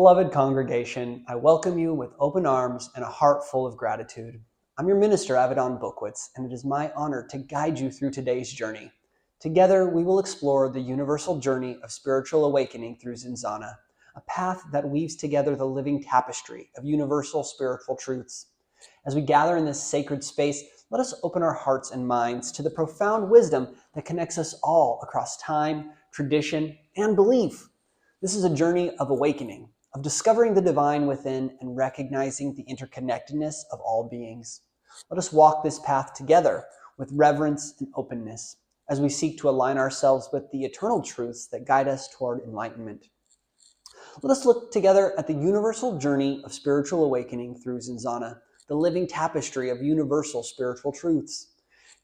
Beloved congregation, I welcome you with open arms and a heart full of gratitude. I'm your minister, Avidan Buchwitz, and it is my honor to guide you through today's journey. Together, we will explore the universal journey of spiritual awakening through Zensana, a path that weaves together the living tapestry of universal spiritual truths. As we gather in this sacred space, let us open our hearts and minds to the profound wisdom that connects us all across time, tradition, and belief. This is a journey of awakening, of discovering the divine within and recognizing the interconnectedness of all beings. Let us walk this path together with reverence and openness as we seek to align ourselves with the eternal truths that guide us toward enlightenment. Let us look together at the universal journey of spiritual awakening through Zensana, the living tapestry of universal spiritual truths.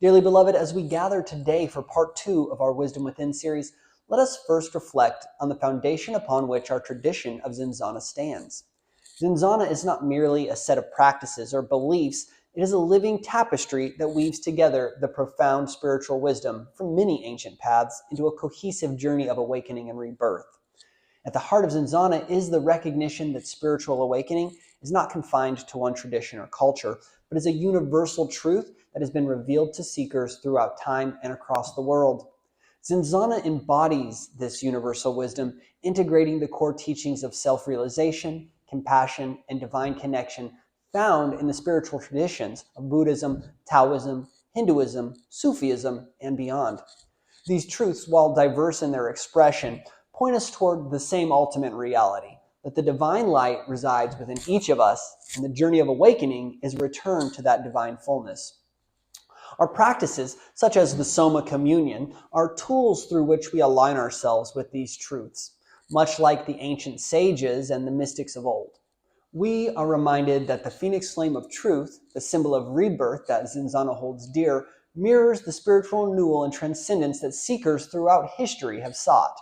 Dearly beloved, as we gather today for part 2 of our Wisdom Within series, let us first reflect on the foundation upon which our tradition of Zensana stands. Zensana is not merely a set of practices or beliefs, it is a living tapestry that weaves together the profound spiritual wisdom from many ancient paths into a cohesive journey of awakening and rebirth. At the heart of Zensana is the recognition that spiritual awakening is not confined to one tradition or culture, but is a universal truth that has been revealed to seekers throughout time and across the world. Zensana embodies this universal wisdom, integrating the core teachings of self-realization, compassion, and divine connection found in the spiritual traditions of Buddhism, Taoism, Hinduism, Sufism, and beyond. These truths, while diverse in their expression, point us toward the same ultimate reality, that the divine light resides within each of us, and the journey of awakening is a return to that divine fullness. Our practices, such as the Soma communion, are tools through which we align ourselves with these truths, much like the ancient sages and the mystics of old. We are reminded that the phoenix flame of truth, the symbol of rebirth that Zensana holds dear, mirrors the spiritual renewal and transcendence that seekers throughout history have sought.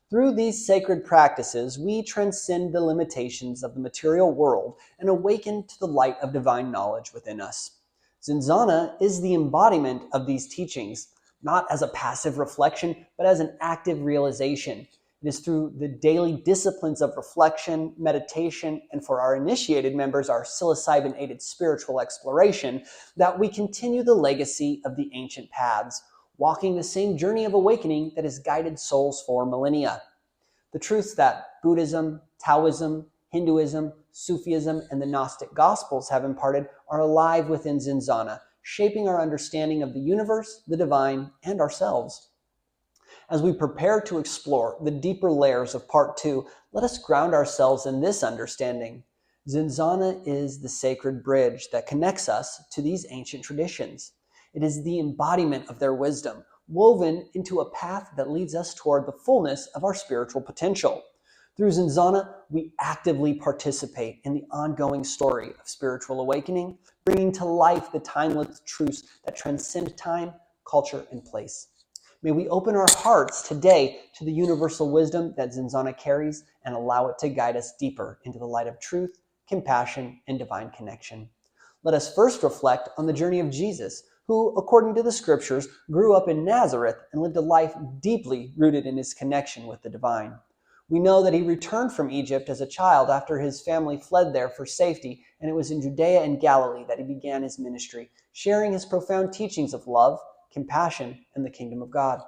Through these sacred practices, we transcend the limitations of the material world and awaken to the light of divine knowledge within us. Zensana is the embodiment of these teachings, not as a passive reflection, but as an active realization. It is through the daily disciplines of reflection, meditation, and for our initiated members, our psilocybin-aided spiritual exploration, that we continue the legacy of the ancient paths, walking the same journey of awakening that has guided souls for millennia. The truths that Buddhism, Taoism, Hinduism, Sufism, and the Gnostic Gospels have imparted are alive within Zensana, shaping our understanding of the universe, the divine, and ourselves. As we prepare to explore the deeper layers of part 2, let us ground ourselves in this understanding. Zensana is the sacred bridge that connects us to these ancient traditions. It is the embodiment of their wisdom, woven into a path that leads us toward the fullness of our spiritual potential. Through Zensana, we actively participate in the ongoing story of spiritual awakening, bringing to life the timeless truths that transcend time, culture, and place. May we open our hearts today to the universal wisdom that Zensana carries and allow it to guide us deeper into the light of truth, compassion, and divine connection. Let us first reflect on the journey of Jesus, who, according to the scriptures, grew up in Nazareth and lived a life deeply rooted in his connection with the divine. We know that he returned from Egypt as a child after his family fled there for safety, and it was in Judea and Galilee that he began his ministry, sharing his profound teachings of love, compassion, and the kingdom of God.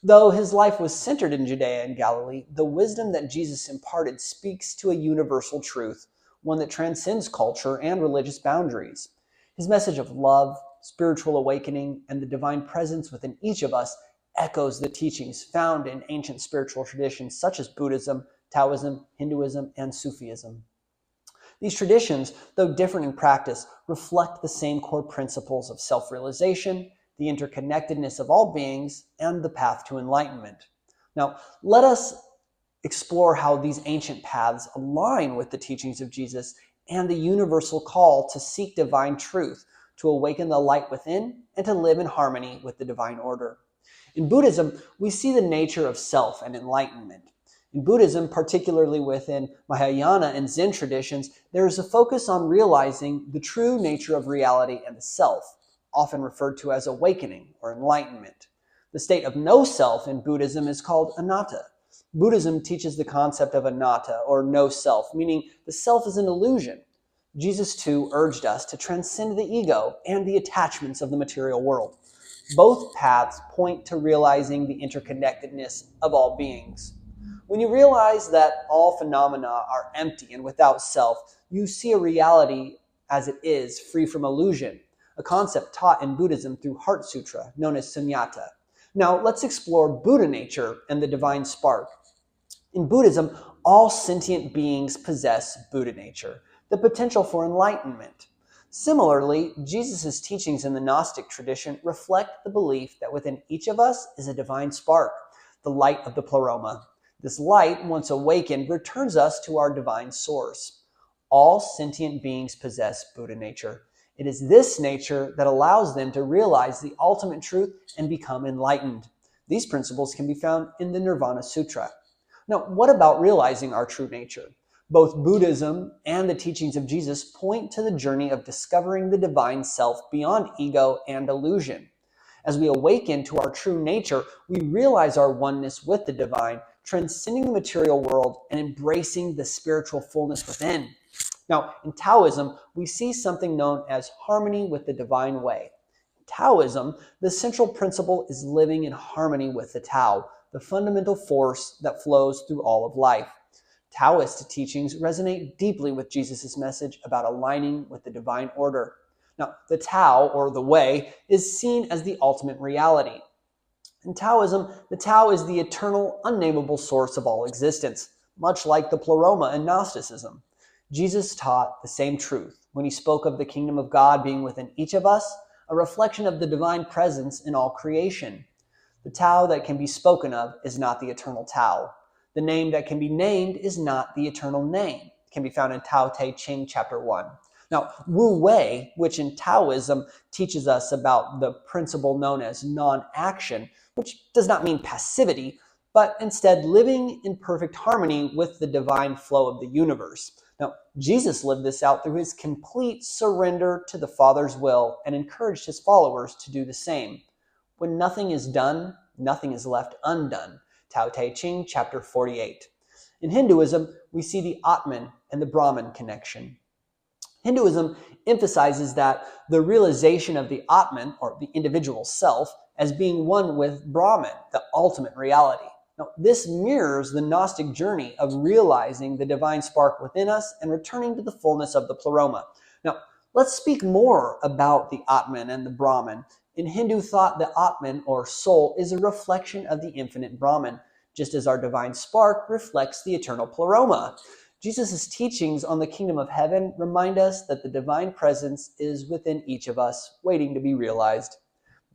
Though his life was centered in Judea and Galilee, the wisdom that Jesus imparted speaks to a universal truth, one that transcends culture and religious boundaries. His message of love, spiritual awakening, and the divine presence within each of us echoes the teachings found in ancient spiritual traditions such as Buddhism, Taoism, Hinduism, and Sufism. These traditions, though different in practice, reflect the same core principles of self-realization, the interconnectedness of all beings, and the path to enlightenment. Now, let us explore how these ancient paths align with the teachings of Jesus and the universal call to seek divine truth, to awaken the light within, and to live in harmony with the divine order. In Buddhism, we see the nature of self and enlightenment. In Buddhism, particularly within Mahayana and Zen traditions, there is a focus on realizing the true nature of reality and the self, often referred to as awakening or enlightenment. The state of no self in Buddhism is called anatta. Buddhism teaches the concept of anatta, or no self, meaning the self is an illusion. Jesus, too, urged us to transcend the ego and the attachments of the material world. Both paths point to realizing the interconnectedness of all beings. When you realize that all phenomena are empty and without self, you see a reality as it is, free from illusion, a concept taught in Buddhism through Heart Sutra, known as sunyata. Now, let's explore Buddha nature and the divine spark. In Buddhism, all sentient beings possess Buddha nature, the potential for enlightenment. Similarly, Jesus' teachings in the Gnostic tradition reflect the belief that within each of us is a divine spark, the light of the pleroma. This light, once awakened, returns us to our divine source. All sentient beings possess Buddha nature. It is this nature that allows them to realize the ultimate truth and become enlightened. These principles can be found in the Nirvana Sutra. Now, what about realizing our true nature? Both Buddhism and the teachings of Jesus point to the journey of discovering the divine self beyond ego and illusion. As we awaken to our true nature, we realize our oneness with the divine, transcending the material world and embracing the spiritual fullness within. Now, in Taoism, we see something known as harmony with the divine way. In Taoism, the central principle is living in harmony with the Tao, the fundamental force that flows through all of life. Taoist teachings resonate deeply with Jesus' message about aligning with the divine order. Now, the Tao, or the way, is seen as the ultimate reality. In Taoism, the Tao is the eternal, unnameable source of all existence, much like the pleroma in Gnosticism. Jesus taught the same truth when he spoke of the kingdom of God being within each of us, a reflection of the divine presence in all creation. The Tao that can be spoken of is not the eternal Tao. The name that can be named is not the eternal name. It can be found in Tao Te Ching, chapter 1. Now, Wu Wei, which in Taoism teaches us about the principle known as non-action, which does not mean passivity, but instead living in perfect harmony with the divine flow of the universe. Now, Jesus lived this out through his complete surrender to the Father's will and encouraged his followers to do the same. When nothing is done, nothing is left undone. Tao Te Ching, chapter 48. In Hinduism, we see the Atman and the Brahman connection. Hinduism emphasizes that the realization of the Atman, or the individual self, as being one with Brahman, the ultimate reality. Now, this mirrors the Gnostic journey of realizing the divine spark within us and returning to the fullness of the pleroma. Now, let's speak more about the Atman and the Brahman. In Hindu thought, the Atman, or soul, is a reflection of the infinite Brahman, just as our divine spark reflects the eternal pleroma. Jesus' teachings on the kingdom of heaven remind us that the divine presence is within each of us, waiting to be realized.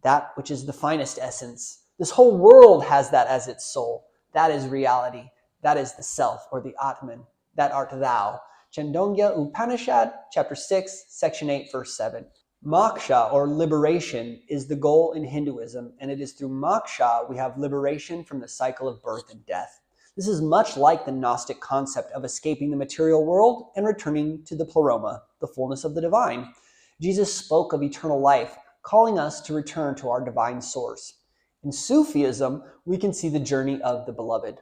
That which is the finest essence. This whole world has that as its soul. That is reality. That is the self, or the Atman. That art thou. Chandogya Upanishad, chapter 6, section 8, verse 7. Moksha, or liberation, is the goal in Hinduism, and it is through moksha we have liberation from the cycle of birth and death. This is much like the Gnostic concept of escaping the material world and returning to the pleroma, the fullness of the divine. Jesus spoke of eternal life, calling us to return to our divine source. In Sufism, we can see the journey of the beloved.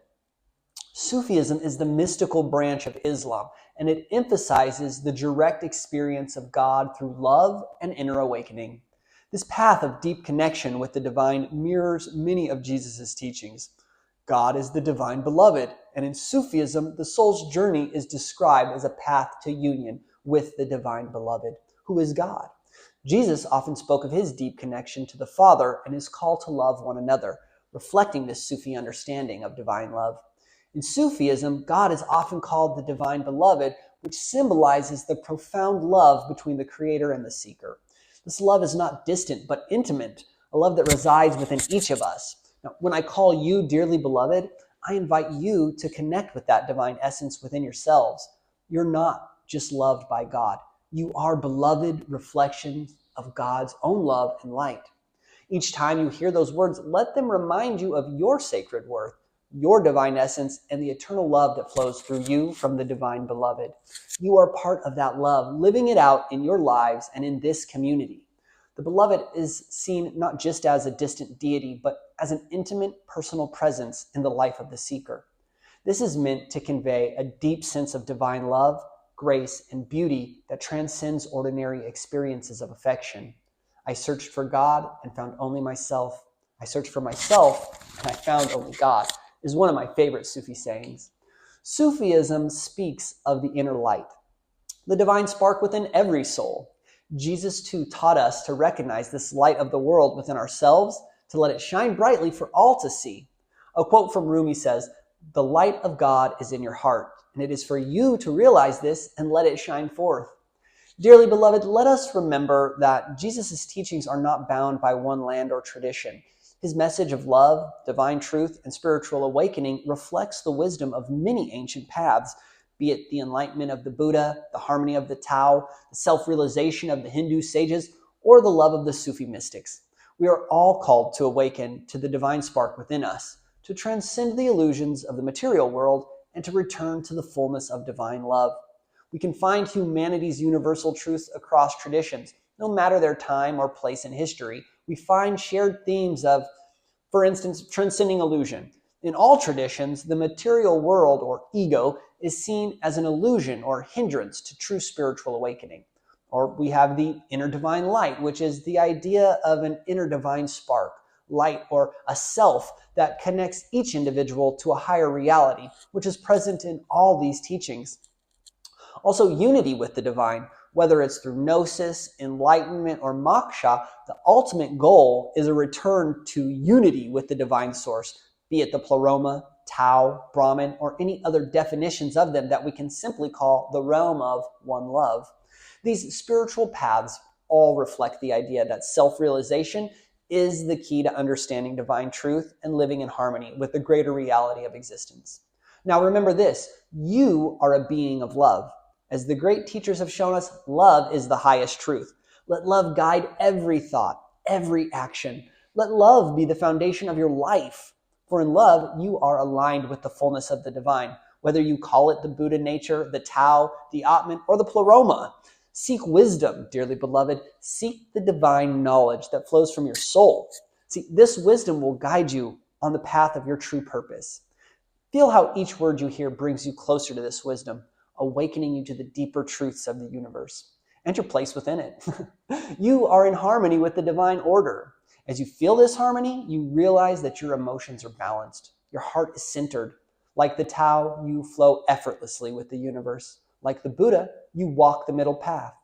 Sufism is the mystical branch of Islam, and it emphasizes the direct experience of God through love and inner awakening. This path of deep connection with the divine mirrors many of Jesus' teachings. God is the divine beloved, and in Sufism, the soul's journey is described as a path to union with the divine beloved, who is God. Jesus often spoke of his deep connection to the Father and his call to love one another, reflecting this Sufi understanding of divine love. In Sufism, God is often called the divine beloved, which symbolizes the profound love between the creator and the seeker. This love is not distant, but intimate, a love that resides within each of us. Now, when I call you dearly beloved, I invite you to connect with that divine essence within yourselves. You're not just loved by God. You are beloved reflections of God's own love and light. Each time you hear those words, let them remind you of your sacred worth, your divine essence, and the eternal love that flows through you from the divine beloved. You are part of that love, living it out in your lives and in this community. The beloved is seen not just as a distant deity, but as an intimate personal presence in the life of the seeker. This is meant to convey a deep sense of divine love, grace, and beauty that transcends ordinary experiences of affection. I searched for God and found only myself. I searched for myself and I found only God, is one of my favorite Sufi sayings. Sufism speaks of the inner light, the divine spark within every soul. Jesus too taught us to recognize this light of the world within ourselves, to let it shine brightly for all to see. A quote from Rumi says, "The light of God is in your heart, and it is for you to realize this and let it shine forth." Dearly beloved, let us remember that Jesus' teachings are not bound by one land or tradition. His message of love, divine truth, and spiritual awakening reflects the wisdom of many ancient paths, be it the enlightenment of the Buddha, the harmony of the Tao, the self-realization of the Hindu sages, or the love of the Sufi mystics. We are all called to awaken to the divine spark within us, to transcend the illusions of the material world, and to return to the fullness of divine love. We can find humanity's universal truths across traditions, no matter their time or place in history. We find shared themes of, for instance, transcending illusion. In all traditions, the material world, or ego, is seen as an illusion or hindrance to true spiritual awakening. Or we have the inner divine light, which is the idea of an inner divine spark, light, or a self that connects each individual to a higher reality, which is present in all these teachings. Also, unity with the divine, whether it's through gnosis, enlightenment, or moksha, the ultimate goal is a return to unity with the divine source, be it the pleroma, Tao, Brahman, or any other definitions of them that we can simply call the realm of one love. These spiritual paths all reflect the idea that self-realization is the key to understanding divine truth and living in harmony with the greater reality of existence. Now remember this, you are a being of love. As the great teachers have shown us, love is the highest truth. Let love guide every thought, every action. Let love be the foundation of your life. For in love, you are aligned with the fullness of the divine, whether you call it the Buddha nature, the Tao, the Atman, or the Pleroma. Seek wisdom, dearly beloved. Seek the divine knowledge that flows from your soul. See, this wisdom will guide you on the path of your true purpose. Feel how each word you hear brings you closer to this wisdom, awakening you to the deeper truths of the universe and your place within it. You are in harmony with the divine order. As you feel this harmony, you realize that your emotions are balanced. Your heart is centered. Like the Tao, you flow effortlessly with the universe. Like the Buddha, you walk the middle path.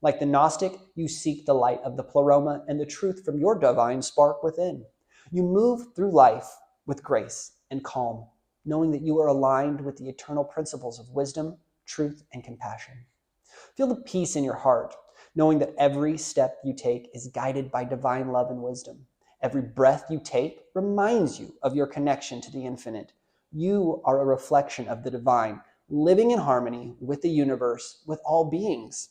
Like the Gnostic, you seek the light of the Pleroma and the truth from your divine spark within. You move through life with grace and calm, knowing that you are aligned with the eternal principles of wisdom, truth, and compassion. Feel the peace in your heart, knowing that every step you take is guided by divine love and wisdom. Every breath you take reminds you of your connection to the infinite. You are a reflection of the divine, living in harmony with the universe, with all beings.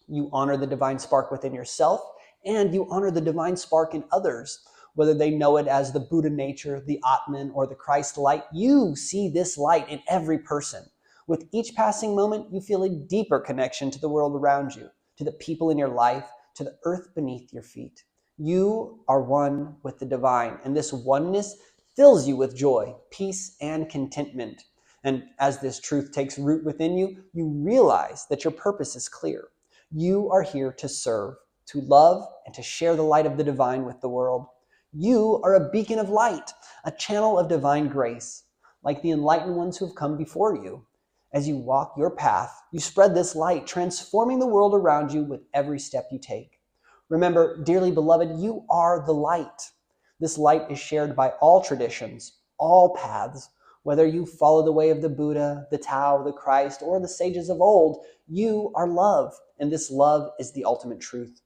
You honor the divine spark within yourself, and you honor the divine spark in others. Whether they know it as the Buddha nature, the Atman, or the Christ light, you see this light in every person. With each passing moment, you feel a deeper connection to the world around you, to the people in your life, to the earth beneath your feet. You are one with the divine, and this oneness fills you with joy, peace, and contentment. And as this truth takes root within you, you realize that your purpose is clear. You are here to serve, to love, and to share the light of the divine with the world. You are a beacon of light, a channel of divine grace, like the enlightened ones who have come before you. As you walk your path, you spread this light, transforming the world around you with every step you take. Remember, dearly beloved, you are the light. This light is shared by all traditions, all paths. Whether you follow the way of the Buddha, the Tao, the Christ, or the sages of old, you are love, and this love is the ultimate truth.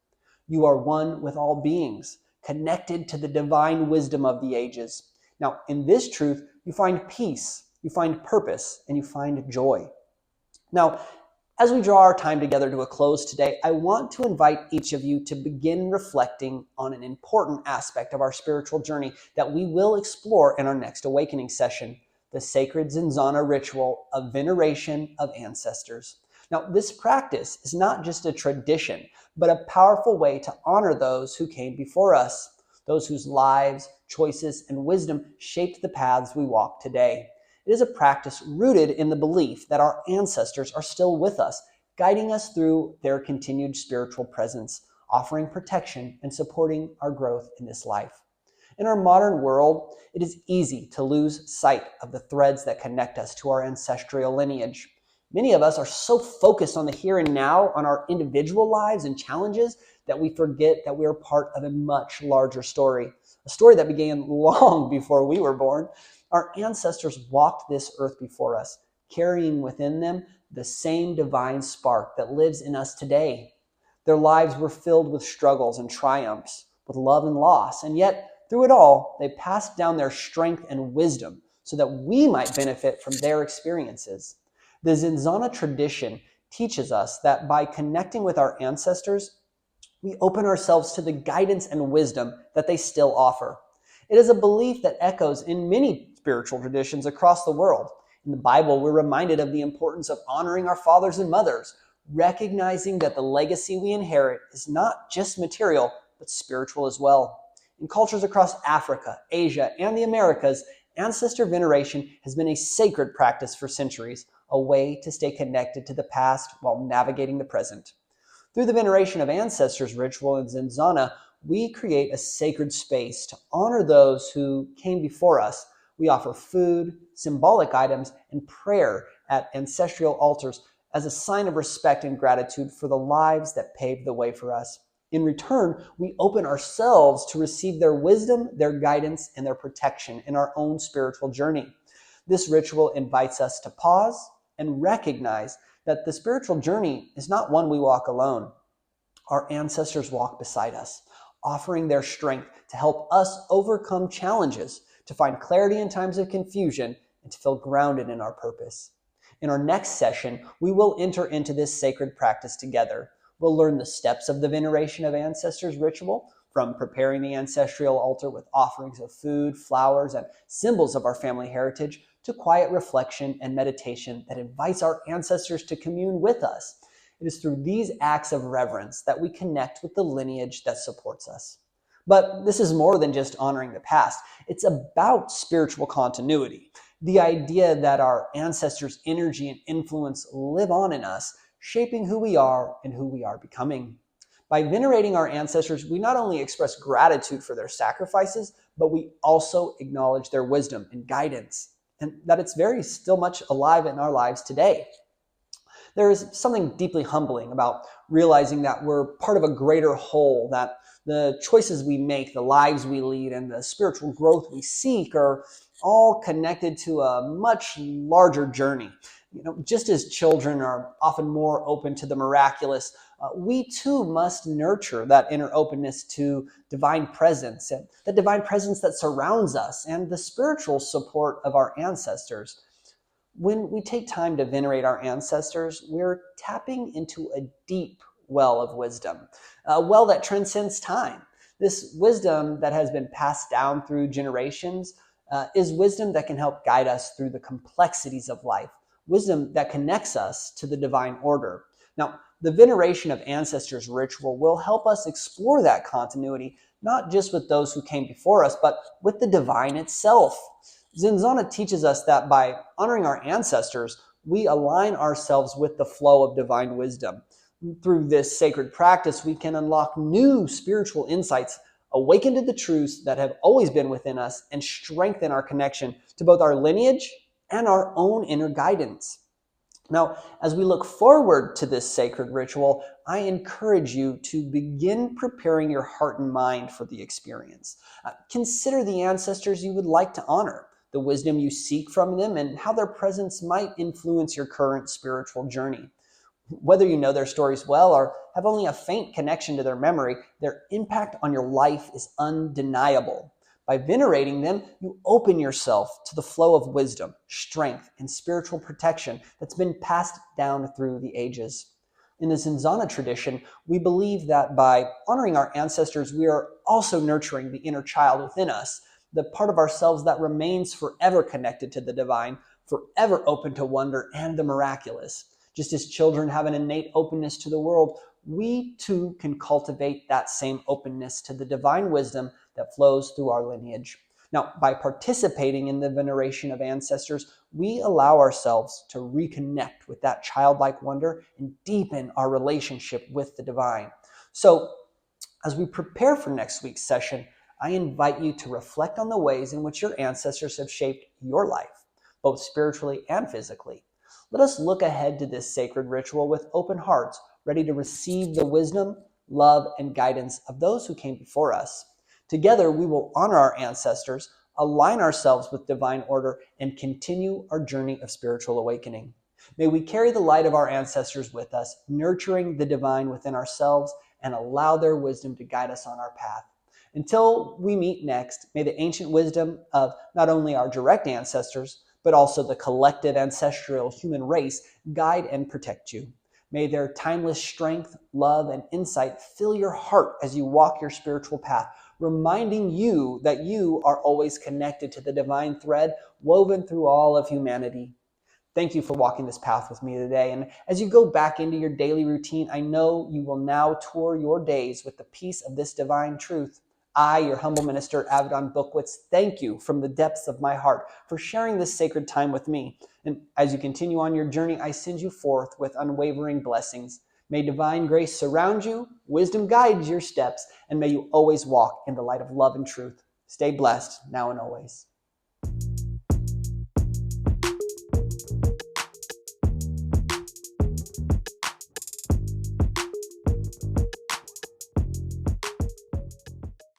You are one with all beings, connected to the divine wisdom of the ages. Now, in this truth, you find peace, you find purpose, and you find joy. Now, as we draw our time together to a close today, I want to invite each of you to begin reflecting on an important aspect of our spiritual journey that we will explore in our next awakening session, the sacred Zensana ritual of veneration of ancestors. Now, this practice is not just a tradition, but a powerful way to honor those who came before us, those whose lives, choices, and wisdom shaped the paths we walk today. It is a practice rooted in the belief that our ancestors are still with us, guiding us through their continued spiritual presence, offering protection and supporting our growth in this life. In our modern world, it is easy to lose sight of the threads that connect us to our ancestral lineage. Many of us are so focused on the here and now, on our individual lives and challenges, that we forget that we are part of a much larger story, a story that began long before we were born. Our ancestors walked this earth before us, carrying within them the same divine spark that lives in us today. Their lives were filled with struggles and triumphs, with love and loss, and yet through it all, they passed down their strength and wisdom so that we might benefit from their experiences. The Zensana tradition teaches us that by connecting with our ancestors, we open ourselves to the guidance and wisdom that they still offer. It is a belief that echoes in many spiritual traditions across the world. In the Bible, we're reminded of the importance of honoring our fathers and mothers, recognizing that the legacy we inherit is not just material, but spiritual as well. In cultures across Africa, Asia, and the Americas, ancestor veneration has been a sacred practice for centuries, a way to stay connected to the past while navigating the present. Through the veneration of ancestors ritual in Zensana, we create a sacred space to honor those who came before us. We offer food, symbolic items, and prayer at ancestral altars as a sign of respect and gratitude for the lives that paved the way for us. In return, we open ourselves to receive their wisdom, their guidance, and their protection in our own spiritual journey. This ritual invites us to pause and recognize that the spiritual journey is not one we walk alone. Our ancestors walk beside us, offering their strength to help us overcome challenges, to find clarity in times of confusion, and to feel grounded in our purpose. In our next session, we will enter into this sacred practice together. We'll learn the steps of the veneration of ancestors ritual, from preparing the ancestral altar with offerings of food, flowers, and symbols of our family heritage, to quiet reflection and meditation that invites our ancestors to commune with us. It is through these acts of reverence that we connect with the lineage that supports us. But this is more than just honoring the past. It's about spiritual continuity, the idea that our ancestors' energy and influence live on in us, shaping who we are and who we are becoming. By venerating our ancestors, we not only express gratitude for their sacrifices, but we also acknowledge their wisdom and guidance, and that it's very still much alive in our lives today. There is something deeply humbling about realizing that we're part of a greater whole, that the choices we make, the lives we lead, and the spiritual growth we seek are all connected to a much larger journey. Just as children are often more open to the miraculous, we too must nurture that inner openness to divine presence, and the divine presence that surrounds us, and the spiritual support of our ancestors. When we take time to venerate our ancestors, we're tapping into a deep well of wisdom, a well that transcends time. This wisdom that has been passed down through generations is wisdom that can help guide us through the complexities of life, wisdom that connects us to the divine order. Now, the veneration of ancestors ritual will help us explore that continuity, not just with those who came before us, but with the divine itself. Zensana teaches us that by honoring our ancestors, we align ourselves with the flow of divine wisdom. Through this sacred practice, we can unlock new spiritual insights, awaken to the truths that have always been within us, and strengthen our connection to both our lineage and our own inner guidance. Now, as we look forward to this sacred ritual, I encourage you to begin preparing your heart and mind for the experience. Consider the ancestors you would like to honor, the wisdom you seek from them, and how their presence might influence your current spiritual journey. Whether you know their stories well or have only a faint connection to their memory, their impact on your life is undeniable. By venerating them, you open yourself to the flow of wisdom, strength, and spiritual protection that's been passed down through the ages. In the Zensana tradition, we believe that by honoring our ancestors, we are also nurturing the inner child within us, the part of ourselves that remains forever connected to the divine, forever open to wonder and the miraculous. Just as children have an innate openness to the world, we too can cultivate that same openness to the divine wisdom that flows through our lineage. Now, by participating in the veneration of ancestors, we allow ourselves to reconnect with that childlike wonder and deepen our relationship with the divine. So, as we prepare for next week's session, I invite you to reflect on the ways in which your ancestors have shaped your life, both spiritually and physically. Let us look ahead to this sacred ritual with open hearts, ready to receive the wisdom, love, and guidance of those who came before us. Together, we will honor our ancestors, align ourselves with divine order, and continue our journey of spiritual awakening. May we carry the light of our ancestors with us, nurturing the divine within ourselves, and allow their wisdom to guide us on our path. Until we meet next, may the ancient wisdom of not only our direct ancestors, but also the collective ancestral human race guide and protect you. May their timeless strength, love, and insight fill your heart as you walk your spiritual path, reminding you that you are always connected to the divine thread woven through all of humanity. Thank you for walking this path with me today. And as you go back into your daily routine, I know you will now tour your days with the peace of this divine truth. I, your humble minister, Avidan Buchwitz, thank you from the depths of my heart for sharing this sacred time with me. And as you continue on your journey, I send you forth with unwavering blessings. May divine grace surround you, wisdom guides your steps, and may you always walk in the light of love and truth. Stay blessed now and always.